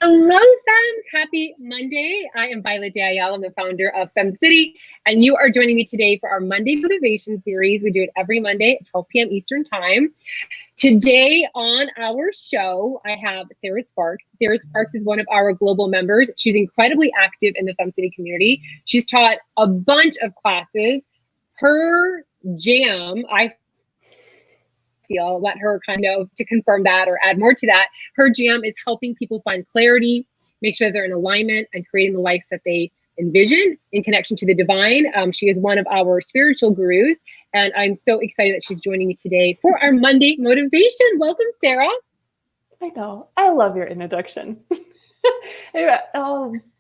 Hello, Fems. Happy Monday. I am Violet Ayala. I'm the founder of FemCity, and you are joining me today for our Monday Motivation Series. We do it every Monday at 12 p.m. Eastern Time. Today on our show, I have Sarah Sparks. Sarah Sparks is one of our global members. She's incredibly active in the FemCity community. She's taught a bunch of classes. Her jam, I feel, let her kind of to confirm that or add more to that. Her jam is helping people find clarity, make sure they're in alignment, and creating the life that they envision in connection to the divine. She is one of our spiritual gurus, and I'm so excited that she's joining me today for our Monday motivation. Welcome, Sarah. I know. I love your introduction. Anyway,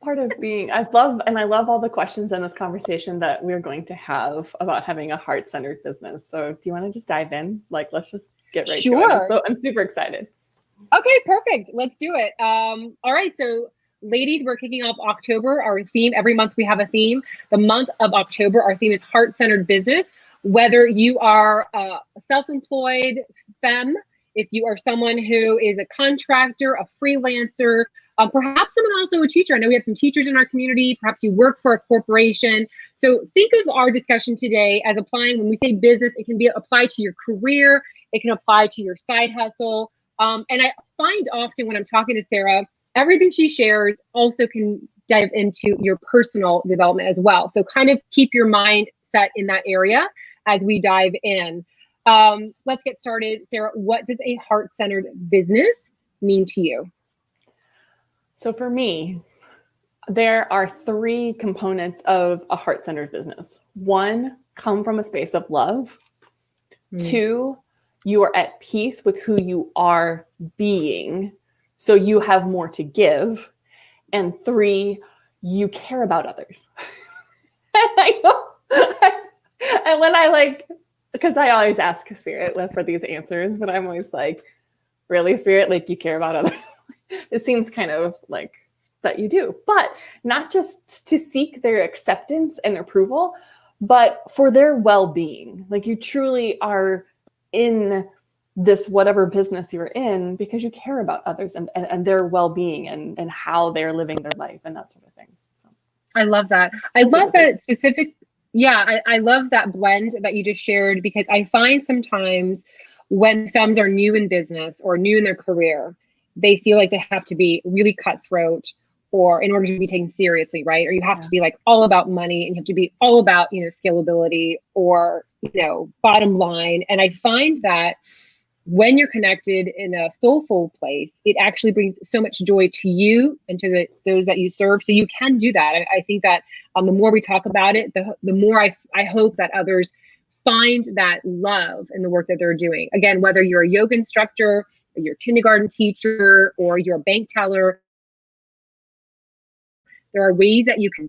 part of being, I love all the questions in this conversation that we're going to have about having a heart-centered business. So do you want to just dive in? Let's just get right to it. So I'm super excited. Okay, perfect. Let's do it. All right. So ladies, we're kicking off October. Our theme, every month we have a theme. The month of October, our theme is heart-centered business. Whether you are a self-employed femme, if you are someone who is a contractor, a freelancer, perhaps someone also a teacher. I know we have some teachers in our community. Perhaps you work for a corporation. So think of our discussion today as applying, when we say business, it can be applied to your career. It can apply to your side hustle. And I find often when I'm talking to Sarah, everything she shares also can dive into your personal development as well. So kind of keep your mind set in that area as we dive in. Let's get started. Sarah, what does a heart-centered business mean to you? So for me, there are three components of a heart-centered business. One, come from a space of love. Two, you are at peace with who you are being, so you have more to give. And three, you care about others. And I know, and when because I always ask Spirit for these answers, but I'm always like, really, Spirit? You care about others? It seems kind of like that you do, but not just to seek their acceptance and approval, but for their well-being. You truly are in this whatever business you're in because you care about others and their well-being and how they're living their life and that sort of thing. So. I love that. I love that specific. Yeah, I love that blend that you just shared, because I find sometimes when femmes are new in business or new in their career, they feel like they have to be really cutthroat or in order to be taken seriously, right? Or you have to be all about money, and you have to be all about, scalability or, bottom line. And I find that when you're connected in a soulful place, it actually brings so much joy to you and to those that you serve. So you can do that. I think that the more we talk about it, the more I hope that others find that love in the work that they're doing. Again, whether you're a yoga instructor, or you're a kindergarten teacher, or you're a bank teller, there are ways that you can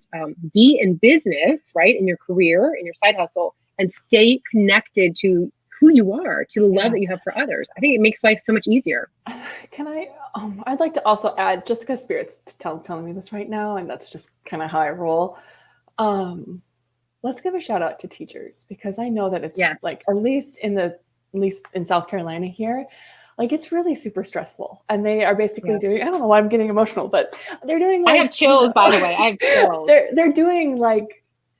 be in business, right, in your career, in your side hustle, and stay connected to who you are, to the love that you have for others. I think it makes life so much easier. Can I, I'd like to also add, just because Spirit's telling me this right now, and that's just kind of how I roll. Let's give a shout out to teachers, because I know that it's at least in South Carolina here, it's really super stressful. And they are basically doing, I don't know why I'm getting emotional, but they're doing I have chills, by the way. I have chills. They're doing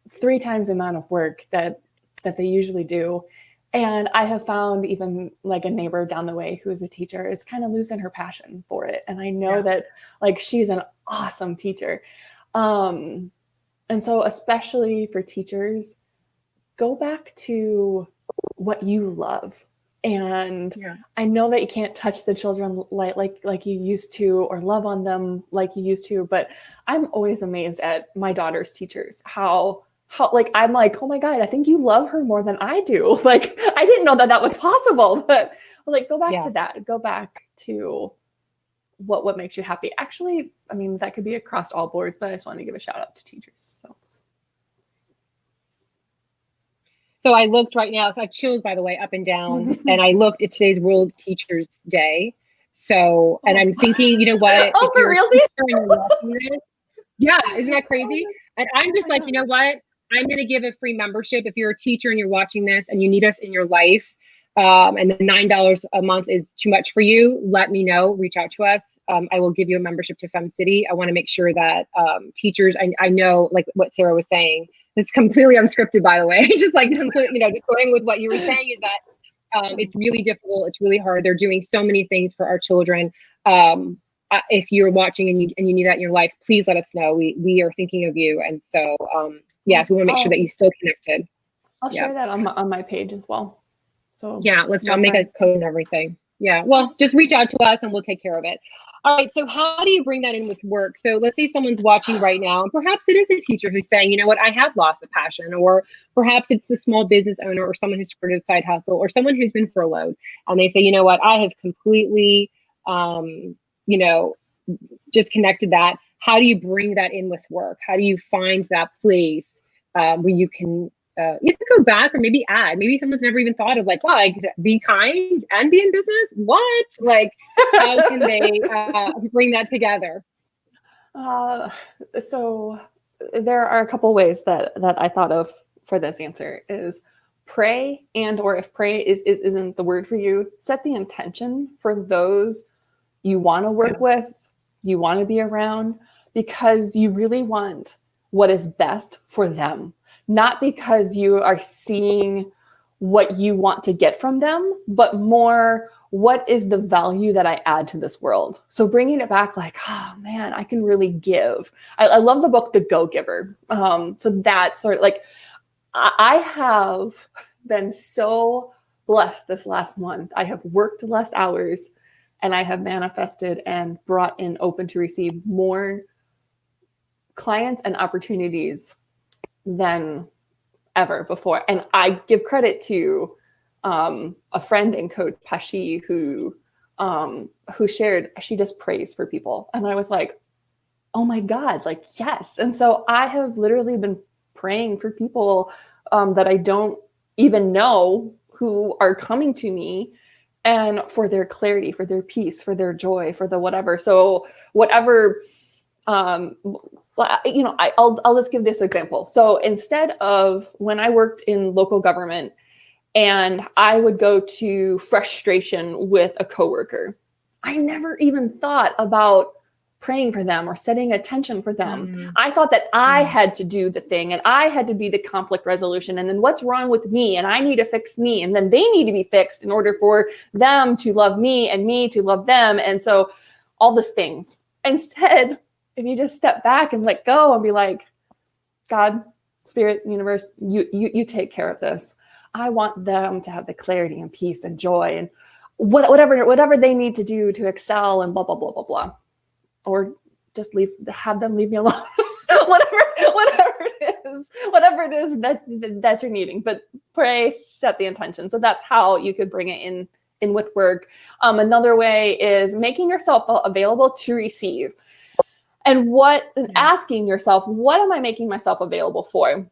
3 times the amount of work that they usually do. And I have found even a neighbor down the way who is a teacher is kind of losing her passion for it. And I know that she's an awesome teacher. And so especially for teachers, go back to what you love. And I know that you can't touch the children like you used to, or love on them like you used to, but I'm always amazed at my daughter's teachers, how I'm oh my God, I think you love her more than I do. I didn't know that was possible, but go back to that. Go back to what makes you happy. Actually, I mean, that could be across all boards, but I just want to give a shout out to teachers. So I looked right now. So I have chills, by the way, up and down. And I looked at today's World Teachers Day. So, and I'm thinking, you know what? Oh, for real? Yeah, isn't that crazy? And I'm just you know what? I'm going to give a free membership. If you're a teacher and you're watching this and you need us in your life, and the $9 a month is too much for you, let me know, reach out to us. I will give you a membership to FemCity. I want to make sure that teachers, I know like what Sarah was saying, it's completely unscripted, by the way, just like completely, just going with what you were saying is that it's really difficult. It's really hard. They're doing so many things for our children. If you're watching and you need that in your life, please let us know. We are thinking of you. And so, yeah, we want to make sure that you stay connected. I'll share that on my page as well. So yeah, let's make a code and everything. Yeah, well, just reach out to us and we'll take care of it. All right, so how do you bring that in with work? So let's say someone's watching right now, and perhaps it is a teacher who's saying, you know what, I have lost a passion, or perhaps it's the small business owner or someone who's started a side hustle or someone who's been furloughed, and they say, you know what, I have completely, disconnected that. How do you bring that in with work? How do you find that place where you can go back or maybe add? Maybe someone's never even thought of like, wow, I could be kind and be in business. What? Like, how can they bring that together? So there are a couple ways that I thought of for this answer is pray, and or if pray isn't the word for you, set the intention for those you want to work with, you want to be around, because you really want what is best for them. Not because you are seeing what you want to get from them, but more what is the value that I add to this world. So bringing it back like, oh man, I can really give. I love the book, The Go-Giver. So that's sort of like, I have been so blessed this last month. I have worked less hours and I have manifested and brought in open to receive more clients and opportunities than ever before. And I give credit to a friend and coach, Pashi, who shared, she just prays for people. And I was like, oh my God, like, yes. And so I have literally been praying for people that I don't even know who are coming to me, and for their clarity, for their peace, for their joy, for the whatever. So whatever, I'll just give this example. So instead of when I worked in local government and I would go to frustration with a coworker, I never even thought about praying for them or setting attention for them. Mm-hmm. I thought that I had to do the thing and I had to be the conflict resolution. And then what's wrong with me? And I need to fix me. And then they need to be fixed in order for them to love me and me to love them. And so all these things. Instead, if you just step back and let go and be like, God, Spirit, universe, you take care of this. I want them to have the clarity and peace and joy and whatever they need to do to excel and blah, blah, blah, blah, blah. Or just have them leave me alone. whatever it is that you're needing. But pray, set the intention. So that's how you could bring it in with work. Another way is making yourself available to receive. And asking yourself, what am I making myself available for?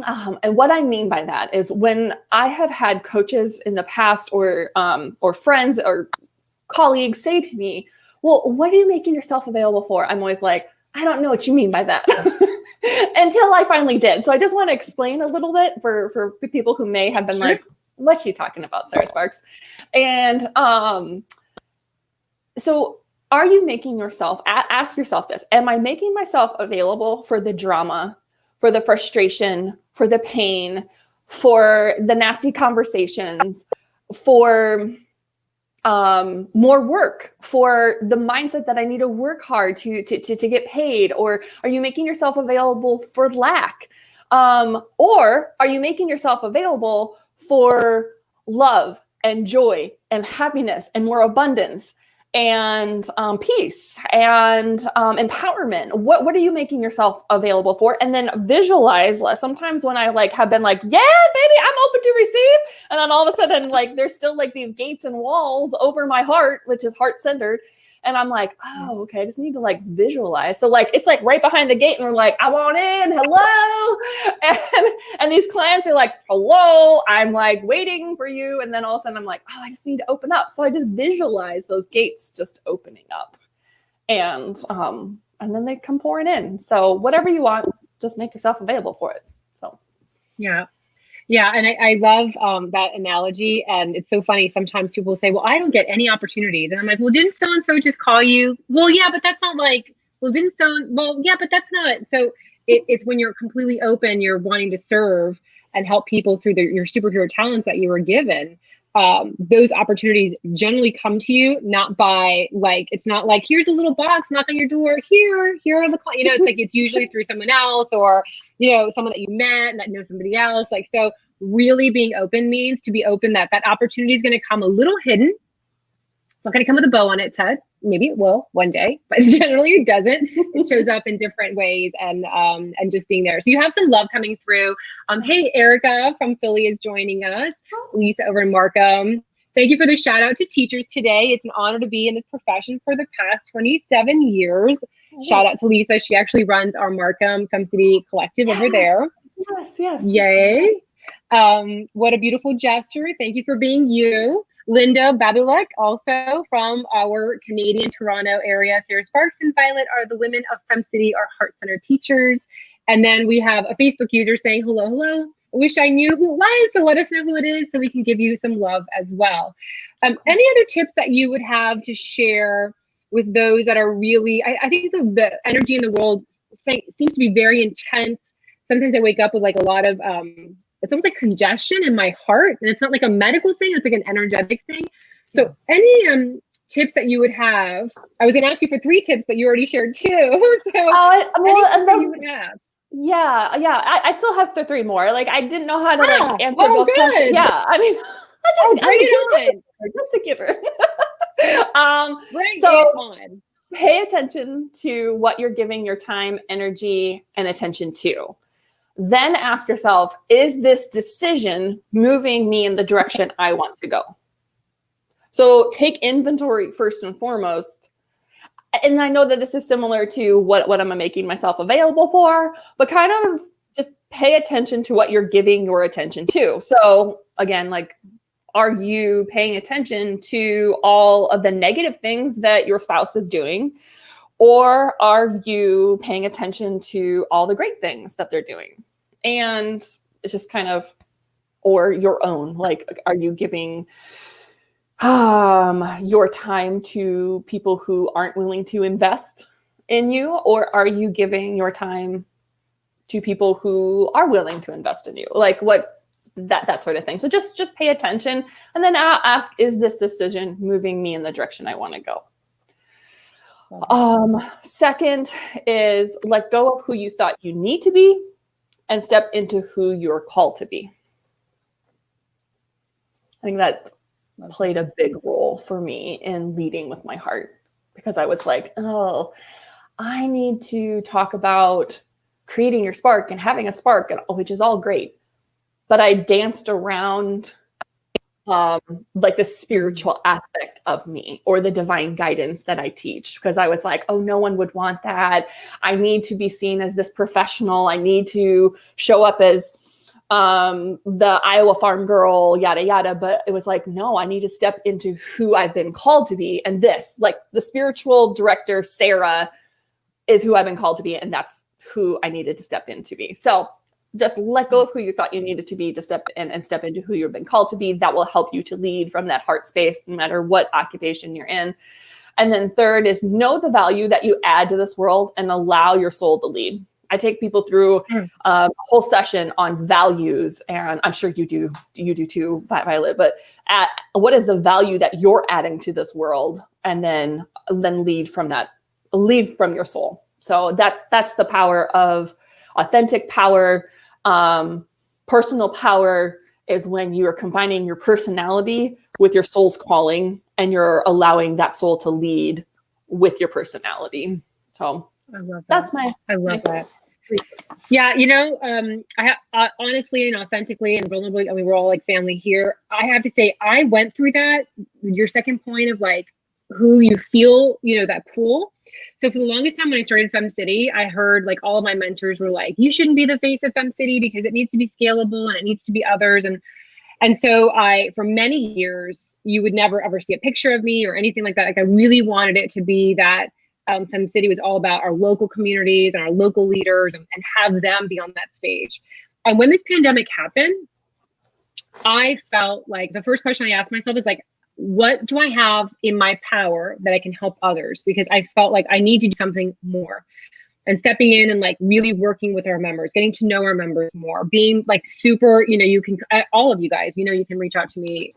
And what I mean by that is when I have had coaches in the past or friends or colleagues say to me, well, what are you making yourself available for? I'm always like, I don't know what you mean by that until I finally did. So I just want to explain a little bit for people who may have been like, what's she talking about, Sarah Sparks? And so are you making yourself, ask yourself this, am I making myself available for the drama, for the frustration, for the pain, for the nasty conversations, for more work, for the mindset that I need to work hard to get paid? Or are you making yourself available for lack? Or are you making yourself available for love and joy and happiness and more abundance and peace and empowerment? What are you making yourself available for? And then visualize. Sometimes when I have been like, yeah, baby, I'm open to receive. And then all of a sudden, there's still these gates and walls over my heart, which is heart-centered. And I'm like, oh, okay, I just need to visualize. So it's right behind the gate and we're like, I want in, hello. And these clients are like, hello, I'm waiting for you. And then all of a sudden I'm like, oh, I just need to open up. So I just visualize those gates just opening up. And then they come pouring in. So whatever you want, just make yourself available for it. So yeah. Yeah, and I love that analogy. And it's so funny. Sometimes people say, well, I don't get any opportunities. And I'm like, well, didn't so-and-so just call you? Well, yeah, but that's not like, well, didn't so, well, yeah, but that's not. So it's when you're completely open, you're wanting to serve and help people through your superhero talents that you were given. Those opportunities generally come to you, not by like, it's not like, here's a little box, knock on your door, here are the, it's like, it's usually through someone else or, someone that you met and that knows somebody else. Like, so really being open means to be open that that opportunity is going to come a little hidden. It's not going to come with a bow on its head. Maybe it will one day, but generally it doesn't. It shows up in different ways and just being there. So you have some love coming through. Hey, Erica from Philly is joining us. Lisa over in Markham. Thank you for the shout out to teachers today. It's an honor to be in this profession for the past 27 years. Shout out to Lisa. She actually runs our Markham FemCity collective over there. Yes. Yay. What a beautiful gesture. Thank you for being you. Linda Babulek, also from our Canadian Toronto area. Sarah Sparks and Violet are the women of FemCity, our heart center teachers. And then we have a Facebook user saying, hello. I wish I knew who it was, so let us know who it is so we can give you some love as well. Any other tips that you would have to share with those that are really, I think the energy in the world seems to be very intense. Sometimes I wake up with like a lot of, it's almost like congestion in my heart, and it's not like a medical thing, it's like an energetic thing. So any tips that you would have? I was gonna ask you for 3 tips, but you already shared 2. So that you would have. Yeah. I still have the 3 more. Like I didn't know how to like answer both good. questions. Yeah, I mean, bring it on. Just a giver. Bring it on. Pay attention to what you're giving your time, energy, and attention to. Then ask yourself, is this decision moving me in the direction I want to go? So take inventory first and foremost. And I know that this is similar to what am I making myself available for, but kind of just pay attention to what you're giving your attention to. So again, like, are you paying attention to all of the negative things that your spouse is doing? Or are you paying attention to all the great things that they're doing? And it's just kind of, or your own, like, are you giving your time to people who aren't willing to invest in you? Or are you giving your time to people who are willing to invest in you? Like that sort of thing. So just pay attention and then ask, is this decision moving me in the direction I want to go? Second is let go of who you thought you need to be and step into who you're called to be. I think that played a big role for me in leading with my heart, because I was like, oh, I need to talk about creating your spark and having a spark, and which is all great. But I danced around like the spiritual aspect of me or the divine guidance that I teach, because I was like, oh, no one would want that. I need to be seen as this professional. I need to show up as the Iowa farm girl, yada, yada. But it was like, no, I need to step into who I've been called to be. And this, like the spiritual director, Sarah, is who I've been called to be. And that's who I needed to step into be. So just let go of who you thought you needed to be to step in and step into who you've been called to be. That will help you to lead from that heart space, no matter what occupation you're in. And then third is know the value that you add to this world and allow your soul to lead. I take people through a whole session on values, and I'm sure you do too, Violet, but what is the value that you're adding to this world? And then lead from that, lead from your soul. So that's the power of authentic power. Personal power is when you are combining your personality with your soul's calling, and you're allowing that soul to lead with your personality. So I love that. I love that. Yeah, I honestly and authentically and vulnerably, I mean, we're all like family here. I have to say, I went through that. Your second point of like who you feel, that pull. So for the longest time when I started FemCity, I heard like all of my mentors were like, you shouldn't be the face of FemCity because it needs to be scalable and it needs to be others. And so for many years, you would never ever see a picture of me or anything like that. Like I really wanted it to be that FemCity was all about our local communities and our local leaders and have them be on that stage. And when this pandemic happened, I felt like the first question I asked myself is like, what do I have in my power that I can help others? Because I felt like I need to do something more, and stepping in and like really working with our members, getting to know our members more, being like super, you can, all of you guys, you can reach out to me,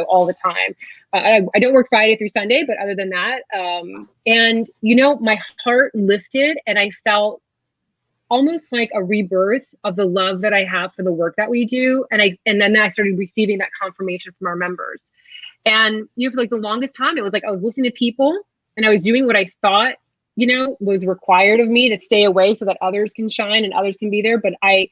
all the time. I don't work Friday through Sunday, but other than that, and my heart lifted, and I felt almost like a rebirth of the love that I have for the work that we do. And then I started receiving that confirmation from our members. And for like the longest time, it was like I was listening to people and I was doing what I thought, was required of me to stay away so that others can shine and others can be there. But I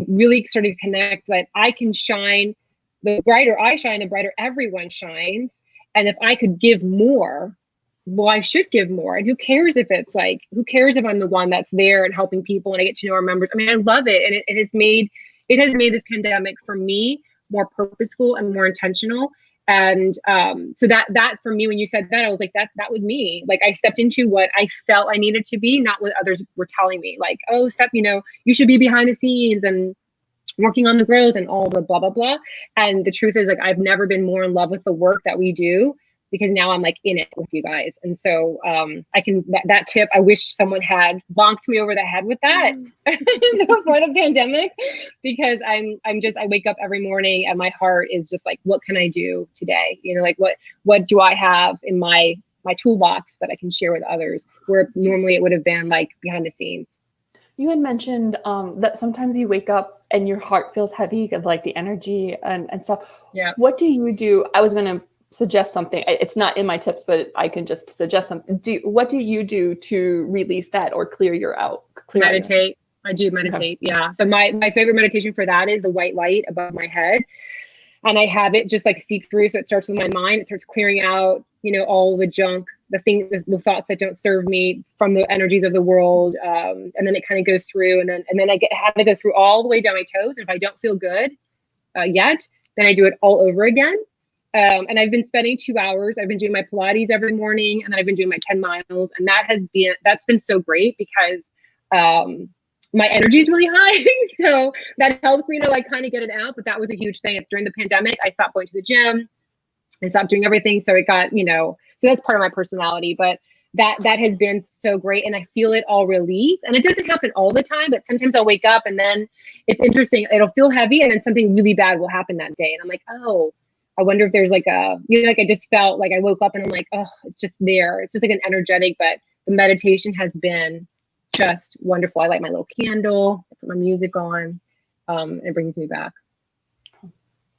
really started to connect that I can shine. The brighter I shine, the brighter everyone shines. And if I could give more, well, I should give more. And who cares if I'm the one that's there and helping people and I get to know our members? I mean, I love it. And it has made this pandemic for me more purposeful and more intentional. And so that for me, when you said that, I was like, that was me. Like I stepped into what I felt I needed to be, not what others were telling me. Like, oh, you should be behind the scenes and working on the growth and all the blah, blah, blah. And the truth is, like, I've never been more in love with the work that we do, because now I'm like in it with you guys. And so that tip, I wish someone had bonked me over the head with that before the pandemic, because I wake up every morning and my heart is just like, what can I do today? Like what do I have in my toolbox that I can share with others, where normally it would have been like behind the scenes. You had mentioned that sometimes you wake up and your heart feels heavy, of like the energy and stuff. Yeah. What do you do? I was going to suggest something. It's not in my tips, but I can just suggest something. What do you do to release that or clear your out? Meditate. I do meditate. Okay. Yeah. So my favorite meditation for that is the white light above my head. And I have it just like seep through. So it starts with my mind. It starts clearing out, all the junk, the things, the thoughts that don't serve me from the energies of the world. And then it kind of goes through, and then I have to go through all the way down my toes. And if I don't feel good yet, then I do it all over again. And I've been spending 2 hours. I've been doing my Pilates every morning, and then I've been doing my 10 miles. And that's been so great, because my energy is really high. So that helps me to like kind of get it out. But that was a huge thing. During the pandemic, I stopped going to the gym. I stopped doing everything. So it got, so that's part of my personality. But that has been so great. And I feel it all release. And it doesn't happen all the time, but sometimes I'll wake up and then it's interesting. It'll feel heavy, and then something really bad will happen that day. And I'm like, oh, I wonder if there's like like I just felt like I woke up and I'm like, oh, it's just there. It's just like an energetic, but the meditation has been just wonderful. I light my little candle, I put my music on, and it brings me back.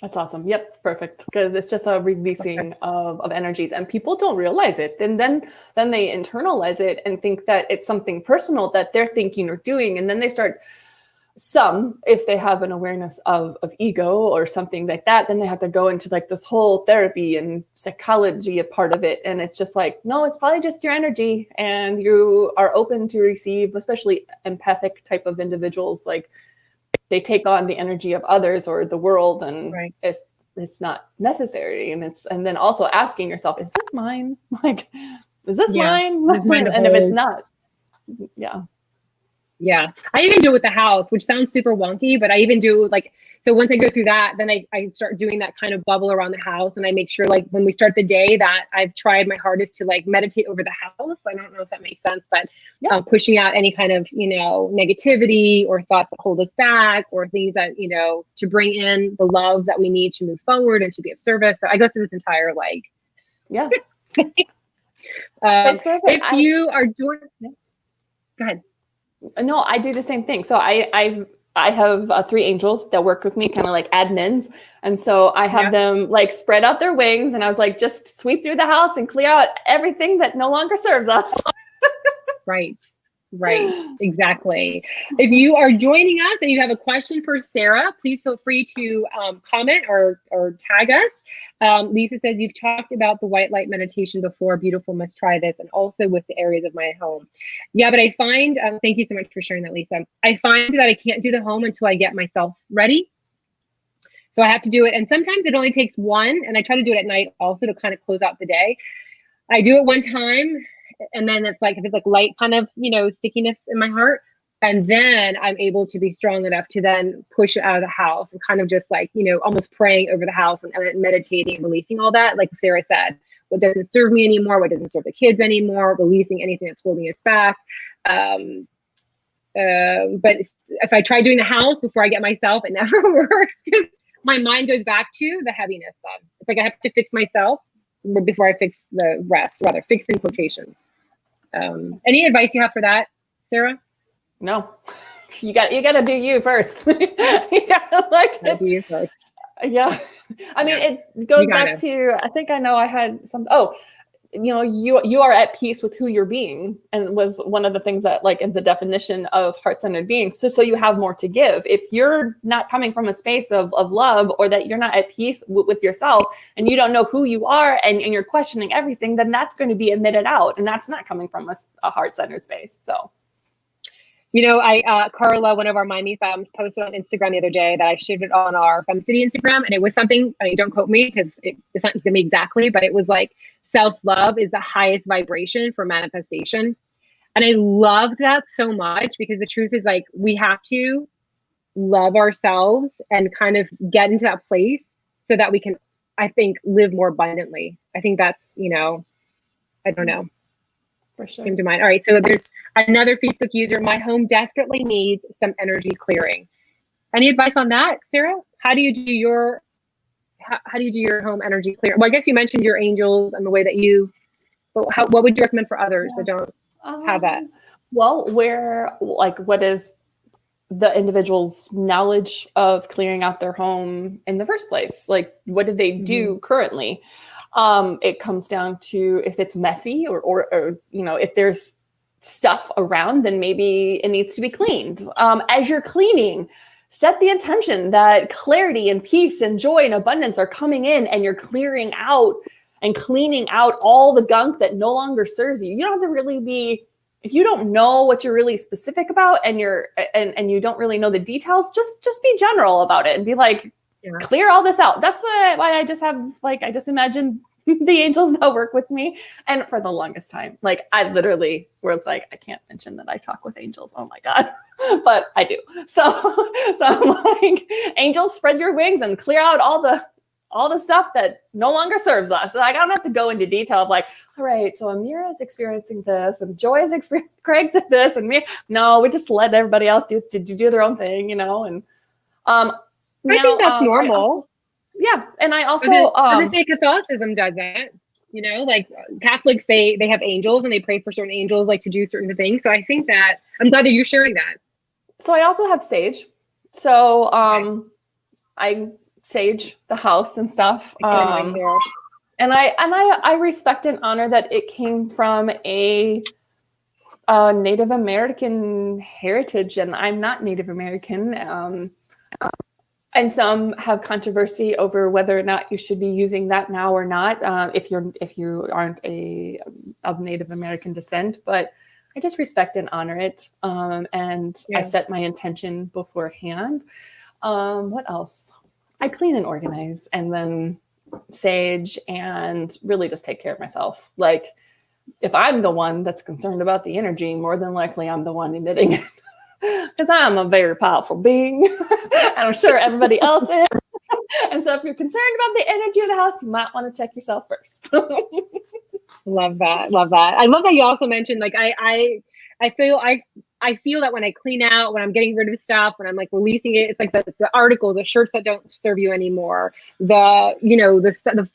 That's awesome. Yep. Perfect. Because it's just a releasing of energies, and people don't realize it. And then they internalize it and think that it's something personal that they're thinking or doing. And then they start, if they have an awareness of ego or something like that, then they have to go into like this whole therapy and psychology, a part of it. And it's just like, no, it's probably just your energy, and you are open to receive, especially empathic type of individuals. Like they take on the energy of others or the world, and right. It's not necessary. And then also asking yourself, is this mine? Like, is this mine? And if it's not, Yeah. I even do it with the house, which sounds super wonky, but I even do like, so once I go through that, then I start doing that kind of bubble around the house. And I make sure like when we start the day that I've tried my hardest to like meditate over the house. I don't know if that makes sense, but pushing out any kind of, negativity or thoughts that hold us back, or things that, to bring in the love that we need to move forward and to be of service. So I go through this entire like, if you are doing, go ahead. No, I do the same thing. So I have 3 angels that work with me, kind of like admins. And so I have them like spread out their wings, and I was like, just sweep through the house and clear out everything that no longer serves us. Right. Exactly. If you are joining us and you have a question for Sarah, please feel free to comment or tag us. Lisa says, you've talked about the white light meditation before. Beautiful, must try this. And also with the areas of my home. Yeah, but I find, thank you so much for sharing that, Lisa. I find that I can't do the home until I get myself ready. So I have to do it. And sometimes it only takes one. And I try to do it at night also to kind of close out the day. I do it one time. And then it's like, if it's like light kind of, stickiness in my heart, And then I'm able to be strong enough to then push it out of the house and kind of just like, almost praying over the house and meditating and releasing all that. Like Sarah said, what doesn't serve me anymore, what doesn't serve the kids anymore, releasing anything that's holding us back. But if I try doing the house before I get myself, it never works because my mind goes back to the heaviness then. It's like I have to fix myself before I fix the rest, rather fix in quotations. Any advice you have for that, Sarah? No, you got to do you first. You gotta do you first. Yeah. I mean, it goes back to, I think I know I had some, you are at peace with who you're being, and was one of the things that like in the definition of heart-centered being. So you have more to give. If you're not coming from a space of love, or that you're not at peace with yourself and you don't know who you are and you're questioning everything, then that's going to be emitted out. And that's not coming from a heart-centered space. So. Carla, one of our Miami Femmes, posted on Instagram the other day that I shared it on our FemCity Instagram. And it was something, don't quote me because it's not to me exactly, but it was like self-love is the highest vibration for manifestation. And I loved that so much because the truth is like, we have to love ourselves and kind of get into that place so that we can, I think, live more abundantly. I think that's, I don't know. For sure. Came to mind. All right. So there's another Facebook user. My home desperately needs some energy clearing. Any advice on that, Sarah? How do you do your home energy clear? Well, I guess you mentioned your angels and the way that but what would you recommend for others that don't have that? Well, what is the individual's knowledge of clearing out their home in the first place? Like, what do they do currently? It comes down to if it's messy or if there's stuff around, then maybe it needs to be cleaned. As you're cleaning, set the intention that clarity and peace and joy and abundance are coming in, and you're clearing out and cleaning out all the gunk that no longer serves you. You don't have to really be, if you don't know what you're really specific about and you don't really know the details, just be general about it and be like, clear all this out. That's why I just have I just imagine the angels that work with me. And for the longest time, I literally was like, I can't mention that I talk with angels. Oh my God. But I do. So I'm like, angels, spread your wings and clear out all the stuff that no longer serves us. I don't have to go into detail of all right, so Amira is experiencing this and Joy is experiencing Craig's at this and me. No, we just let everybody else do their own thing, and I think that's normal. And I also the say Catholicism doesn't. Like Catholics, they have angels and they pray for certain angels to do certain things. So I think that I'm glad that you're sharing that. So I also have sage. So I sage the house and stuff. And I respect and honor that it came from a Native American heritage, and I'm not Native American. And some have controversy over whether or not you should be using that now or not, if you aren't of Native American descent. But I just respect and honor it, and I set my intention beforehand. What else? I clean and organize, and then sage, and really just take care of myself. Like, if I'm the one that's concerned about the energy, more than likely I'm the one emitting it. Because I'm a very powerful being, and I'm sure everybody else is. And so if you're concerned about the energy of the house, you might want to check yourself first. Love that. I love that you also mentioned, I feel that when I clean out, when I'm getting rid of stuff, when I'm releasing it, it's like the articles, the shirts that don't serve you anymore, the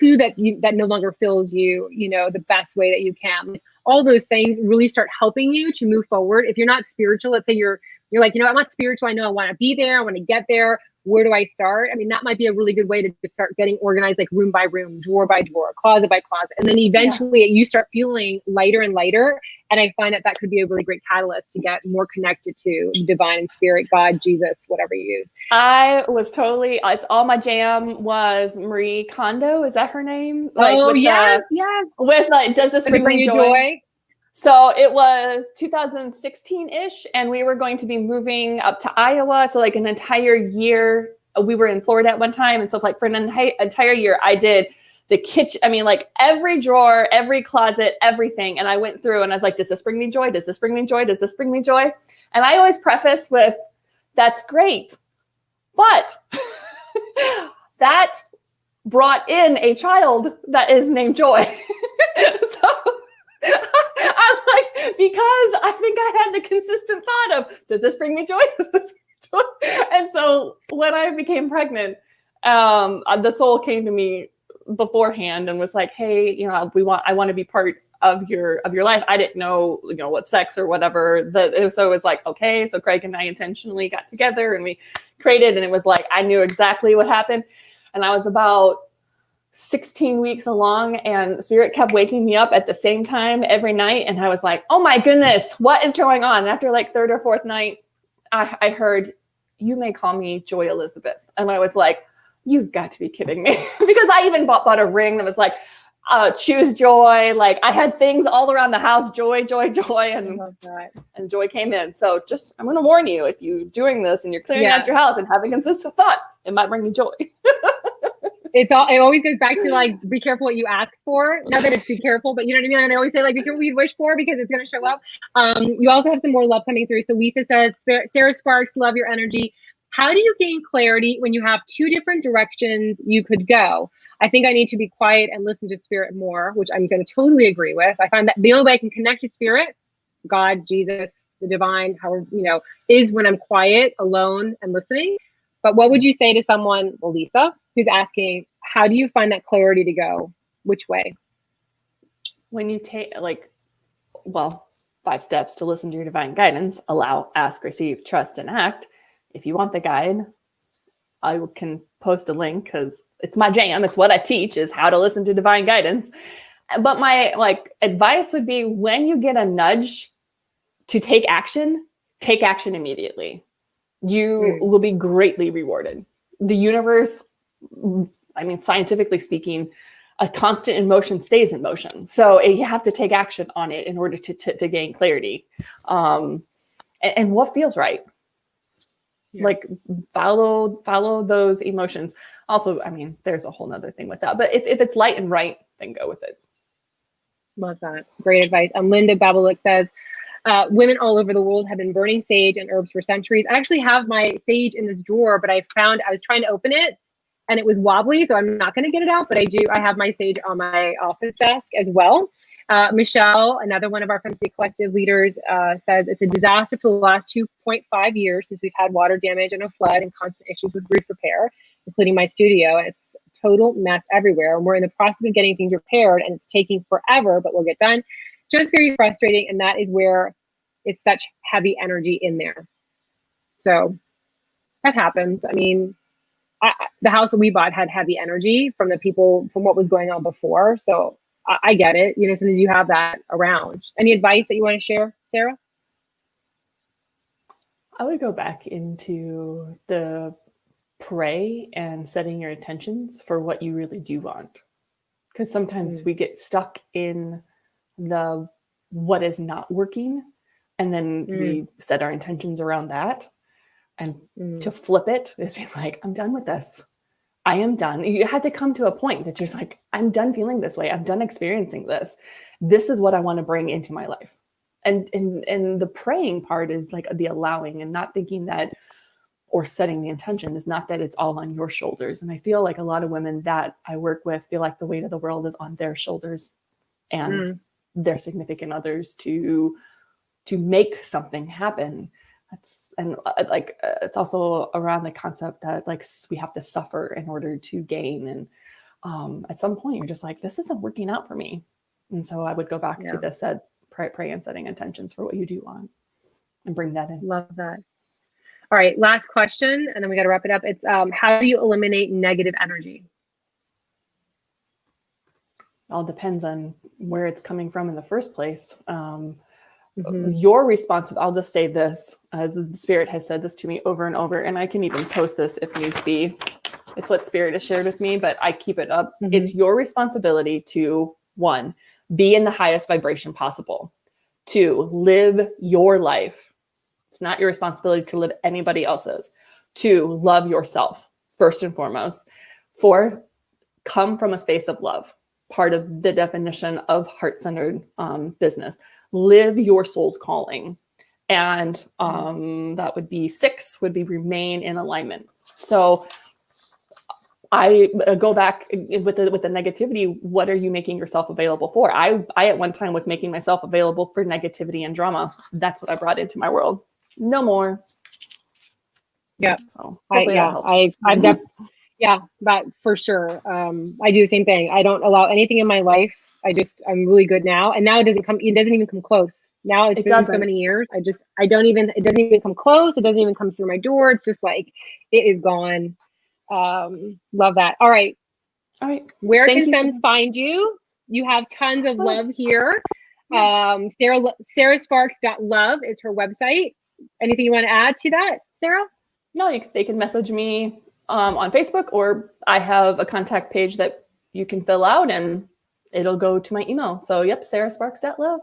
food that no longer fills you, the best way that you can. All those things really start helping you to move forward. If you're not spiritual, let's say you're like, I'm not spiritual. I know I want to be there. I want to get there. Where do I start? I mean, that might be a really good way to just start getting organized, room by room, drawer by drawer, closet by closet. And then eventually you start feeling lighter and lighter. And I find that could be a really great catalyst to get more connected to divine and spirit, God, Jesus, whatever you use. I was totally, it's all my jam was Marie Kondo. Is that her name? Yes. With does this bring you joy? So it was 2016-ish, and we were going to be moving up to Iowa. So an entire year, we were in Florida at one time. And so for an entire year, I did the kitchen. I mean, like every drawer, every closet, everything. And I went through and I was like, does this bring me joy? Does this bring me joy? Does this bring me joy? And I always preface with, that's great. But that brought in a child that is named Joy. So I'm like, because I think I had the consistent thought of, does this bring me joy? Does this bring me joy? And so when I became pregnant, the soul came to me beforehand and was like, hey, you know, I want to be part of your life. I didn't know, you know, what sex or whatever. So it was like, okay. So Craig and I intentionally got together and we created, and it was like, I knew exactly what happened. And I was about 16 weeks along, and Spirit kept waking me up at the same time every night. And I was like, oh my goodness, what is going on? And after like third or fourth night, I heard, you may call me Joy Elizabeth. And I was like, you've got to be kidding me. Because I even bought a ring that was like, choose joy. Like I had things all around the house, joy, joy, joy. And joy came in. So just, I'm going to warn you, if you're doing this and you're clearing out your house and having consistent thought, it might bring you joy. It always goes back to like, be careful what you ask for. Not that it's be careful, but you know what I mean? And they always say like, be careful what you wish for, because it's going to show up. You also have some more love coming through. So Lisa says, Sarah Sparks, love your energy. How do you gain clarity when you have two different directions you could go? I think I need to be quiet and listen to Spirit more, which I'm going to totally agree with. I find that the only way I can connect to Spirit, God, Jesus, the divine, however, you know, is when I'm quiet, alone, and listening. But what would you say to someone, well, Lisa, who's asking, how do you find that clarity to go? Which way? When you take, like, well, 5 steps to listen to your divine guidance: allow, ask, receive, trust, and act. If you want the guide, I can post a link because it's my jam. It's what I teach, is how to listen to divine guidance. But my advice would be, when you get a nudge to take action immediately. You will be greatly rewarded. The universe, I mean, scientifically speaking, a constant in motion stays in motion. So you have to take action on it in order to gain clarity. And what feels right. Yeah. Like follow those emotions. Also, I mean, there's a whole nother thing with that, but if it's light and right, then go with it. Love that. Great advice. Linda Babelik says, women all over the world have been burning sage and herbs for centuries. I actually have my sage in this drawer, but I was trying to open it and it was wobbly, so I'm not going to get it out, but I have my sage on my office desk as well. Michelle, another one of our FemCity Collective leaders, says it's a disaster for the last 2.5 years since we've had water damage and a flood and constant issues with roof repair, including my studio. And it's a total mess everywhere. And we're in the process of getting things repaired, and it's taking forever, but we'll get done. Just very frustrating. And that is where it's such heavy energy in there. So that happens. I mean, the house that we bought had heavy energy from the people, from what was going on before. So I get it. You know, sometimes you have that around. Any advice that you want to share, Sarah? I would go back into the pray and setting your intentions for what you really do want. Because sometimes we get stuck in the what is not working, and then we set our intentions around that. And to flip it is being like, I'm done with this. I am done. You had to come to a point that you're like, I'm done feeling this way. I'm done experiencing this. This is what I want to bring into my life. And the praying part is like the allowing, and not thinking that, or setting the intention is not that it's all on your shoulders. And I feel like a lot of women that I work with feel like the weight of the world is on their shoulders and their significant others to make something happen. It's also around the concept that like we have to suffer in order to gain. And at some point you're just like, this isn't working out for me. And so I would go back to this, that pray and setting intentions for what you do want, and bring that in. Love that. All right, last question, and then we got to wrap it up. It's how do you eliminate negative energy? It all depends on where it's coming from in the first place. Your response, I'll just say this, as the Spirit has said this to me over and over, and I can even post this if needs be. It's what Spirit has shared with me, but I keep it up. It's your responsibility to, 1, be in the highest vibration possible. 2, live your life. It's not your responsibility to live anybody else's. 2, love yourself first and foremost. 4, come from a space of love. Part of the definition of heart-centered business. Live your soul's calling. And that would be 6, would be remain in alignment. So I go back with the negativity. What are you making yourself available for? I at one time was making myself available for negativity and drama. That's what I brought into my world. No more. Yeah. So yeah, that for sure. I do the same thing. I don't allow anything in my life. I'm really good now. And now it doesn't even come close. Now it's been so many years. it doesn't even come close. It doesn't even come through my door. It's just like, it is gone. Love that. All right. Where can Fems find you? You have tons of love here. sarahsparks.love is her website. Anything you want to add to that, Sarah? No, they can message me on Facebook, or I have a contact page that you can fill out and it'll go to my email. So yep, sarahsparks.love.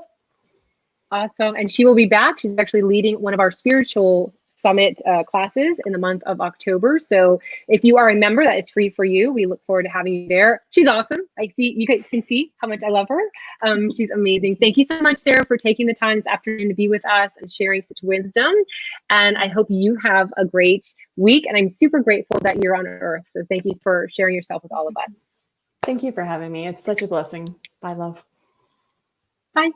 Awesome. And she will be back. She's actually leading one of our spiritual summit classes in the month of October. So if you are a member, that is free for you. We look forward to having you there. She's awesome. You guys can see how much I love her. She's amazing. Thank you so much, Sarah, for taking the time this afternoon to be with us and sharing such wisdom. And I hope you have a great week. And I'm super grateful that you're on Earth. So thank you for sharing yourself with all of us. Thank you for having me. It's such a blessing. Bye, love. Bye.